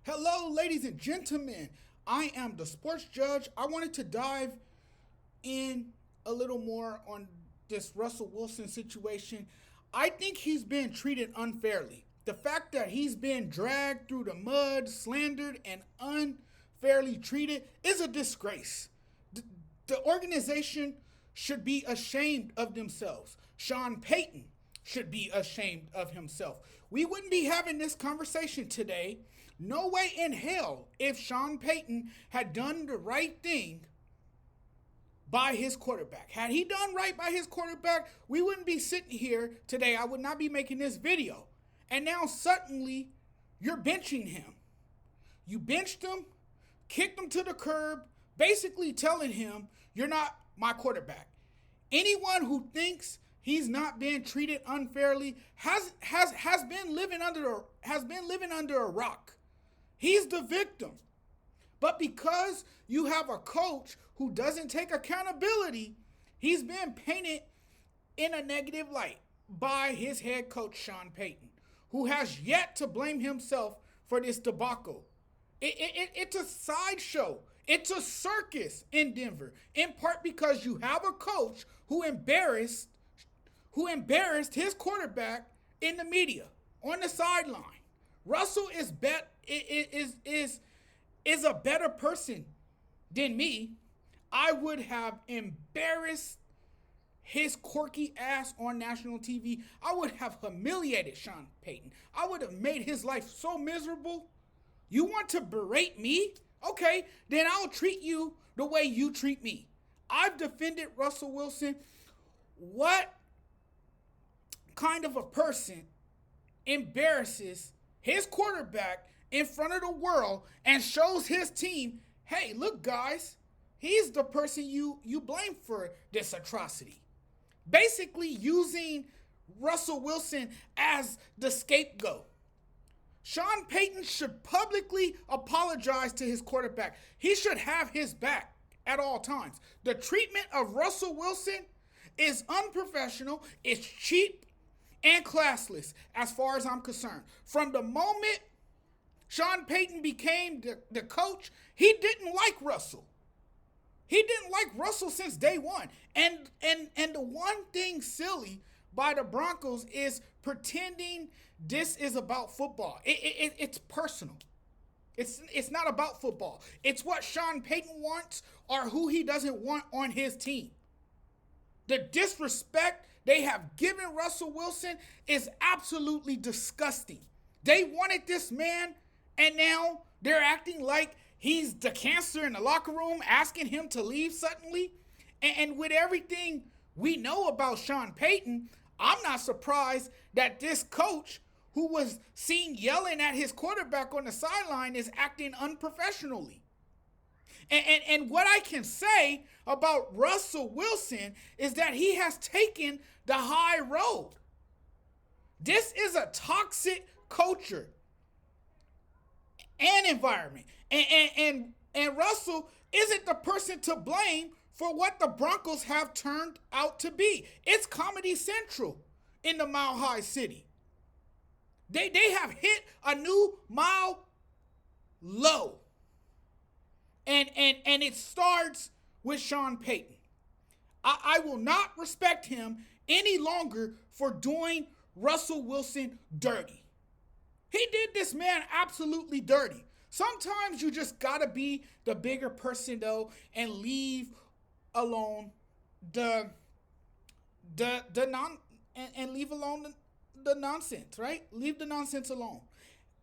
Hello, ladies and gentlemen. I am the sports judge. I wanted to dive in a little more on this Russell Wilson situation. I think he's been treated unfairly. The fact that he's been dragged through the mud, slandered, and unfairly treated is a disgrace. The organization should be ashamed of themselves. Sean Payton should be ashamed of himself. We wouldn't be having this conversation today. No way in hell if Sean Payton had done the right thing by his quarterback. Had he done right by his quarterback, we wouldn't be sitting here today. I would not be making this video. And now suddenly you're benching him. You benched him, kicked him to the curb, basically telling him you're not my quarterback. Anyone who thinks he's not being treated unfairly has been living under a rock. He's the victim. But because you have a coach who doesn't take accountability, he's been painted in a negative light by his head coach, Sean Payton, who has yet to blame himself for this debacle. It's a sideshow. It's a circus in Denver, in part because you have a coach who embarrassed his quarterback in the media on the sideline. Russell is a better person than me. I would have embarrassed his quirky ass on national TV. I would have humiliated Sean Payton. I would have made his life so miserable. You want to berate me? Okay, then I'll treat you the way you treat me. I've defended Russell Wilson. What kind of a person embarrasses his quarterback in front of the world and shows his team, hey, look, guys, he's the person you blame for this atrocity? Basically using Russell Wilson as the scapegoat. Sean Payton should publicly apologize to his quarterback. He should have his back at all times. The treatment of Russell Wilson is unprofessional, it's cheap, and classless as far as I'm concerned. From the moment Sean Payton became the coach, he didn't like Russell. He didn't like Russell since day one. And the one thing silly by the Broncos is pretending this is about football. It's personal. It's not about football. It's what Sean Payton wants or who he doesn't want on his team. The disrespect they have given Russell Wilson is absolutely disgusting. They wanted this man, and now they're acting like he's the cancer in the locker room, asking him to leave suddenly. And with everything we know about Sean Payton, I'm not surprised that this coach, who was seen yelling at his quarterback on the sideline, is acting unprofessionally. And what I can say about Russell Wilson is that he has taken the high road. This is a toxic culture and environment. And Russell isn't the person to blame for what the Broncos have turned out to be. It's Comedy Central in the Mile High City. They have hit a new mile low. And it starts with Sean Payton. I will not respect him any longer for doing Russell Wilson dirty. He did this man absolutely dirty. Sometimes you just gotta be the bigger person though and leave alone the nonsense, right? Leave the nonsense alone.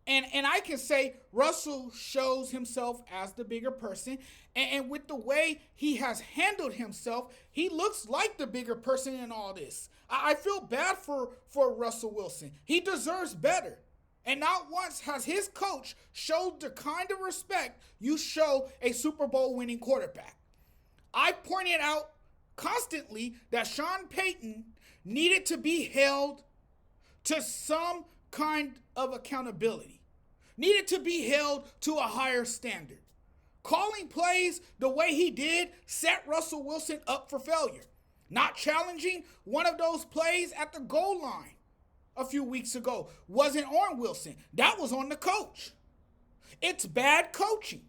And I can say Russell shows himself as the bigger person. And with the way he has handled himself, he looks like the bigger person in all this. I feel bad for Russell Wilson. He deserves better. And not once has his coach showed the kind of respect you show a Super Bowl winning quarterback. I pointed out constantly that Sean Payton needed to be held to some kind of accountability, needed to be held to a higher standard. Calling plays the way he did set Russell Wilson up for failure. Not challenging one of those plays at the goal line a few weeks ago wasn't on Wilson. That was on the coach. It's bad coaching.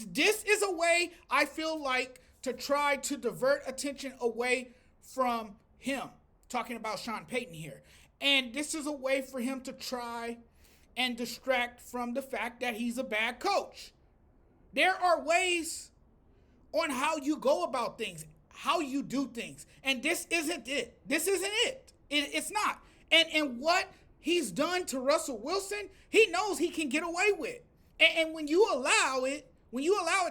This is a way, I feel like, to try to divert attention away from him. Talking about Sean Payton here. And this is a way for him to try and distract from the fact that he's a bad coach. There are ways on how you go about things, how you do things. And this isn't it. This isn't it. It's not. And what he's done to Russell Wilson, he knows he can get away with. And when you allow it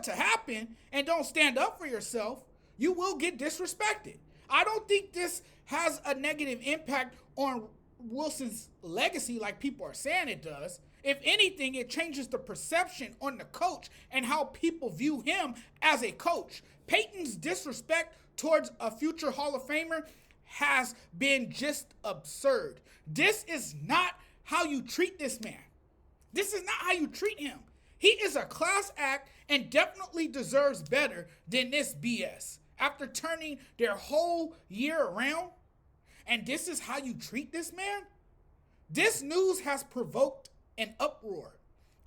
to happen and don't stand up for yourself, you will get disrespected. I don't think this has a negative impact on Wilson's legacy like people are saying it does. If anything, it changes the perception on the coach and how people view him as a coach. Peyton's disrespect towards a future Hall of Famer has been just absurd. This is not how you treat this man. This is not how you treat him. He is a class act and definitely deserves better than this BS. After turning their whole year around, and this is how you treat this man? This news has provoked an uproar.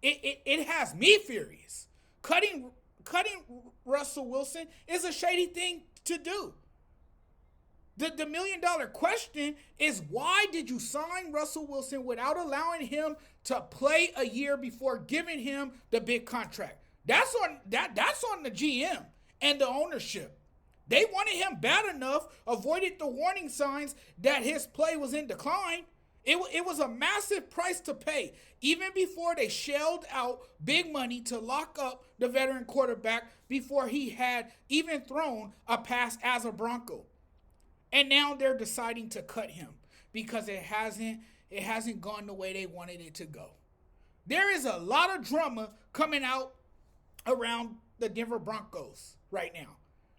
It has me furious. Cutting Russell Wilson is a shady thing to do. The million-dollar question is, why did you sign Russell Wilson without allowing him to play a year before giving him the big contract? That's on the GM and the ownership. They wanted him bad enough, avoided the warning signs that his play was in decline. It was a massive price to pay, even before they shelled out big money to lock up the veteran quarterback before he had even thrown a pass as a Bronco. And now they're deciding to cut him because it hasn't gone the way they wanted it to go. There is a lot of drama coming out around the Denver Broncos right now.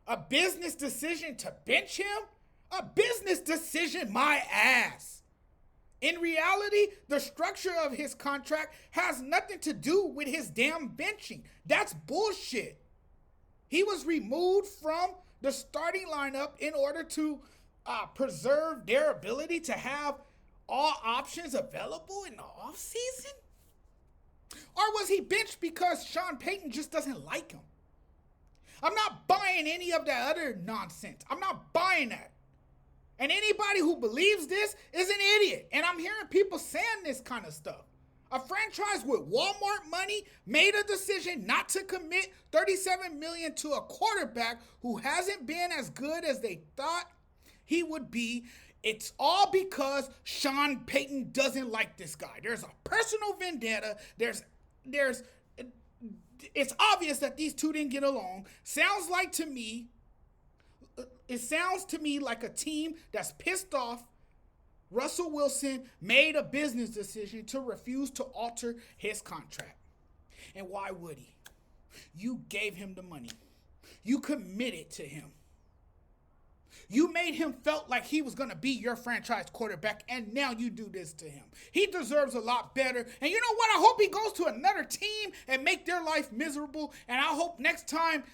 A business decision to bench him? A business decision, my ass. In reality, the structure of his contract has nothing to do with his damn benching. That's bullshit. He was removed from the starting lineup in order to preserve their ability to have all options available in the offseason? Or was he benched because Sean Payton just doesn't like him? I'm not buying any of that other nonsense. I'm not buying that. And anybody who believes this is an idiot. And I'm hearing people saying this kind of stuff. A franchise with Walmart money made a decision not to commit $37 million to a quarterback who hasn't been as good as they thought he would be. It's all because Sean Payton doesn't like this guy. There's a personal vendetta. It's obvious that these two didn't get along. It sounds to me like a team that's pissed off. Russell Wilson made a business decision to refuse to alter his contract. And why would he? You gave him the money. You committed to him. You made him felt like he was going to be your franchise quarterback, and now you do this to him. He deserves a lot better. And you know what? I hope he goes to another team and make their life miserable. And I hope next time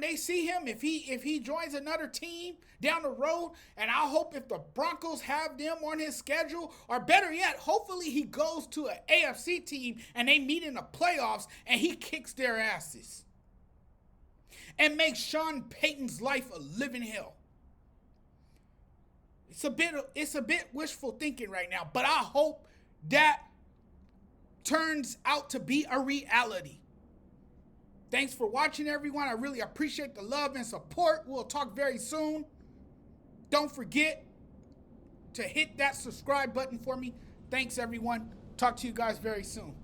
they see him, if he joins another team down the road, and I hope if the Broncos have them on his schedule, or better yet, hopefully he goes to an AFC team and they meet in the playoffs and he kicks their asses and makes Sean Payton's life a living hell. It's a bit wishful thinking right now, but I hope that turns out to be a reality. Thanks for watching, everyone. I really appreciate the love and support. We'll talk very soon. Don't forget to hit that subscribe button for me. Thanks, everyone. Talk to you guys very soon.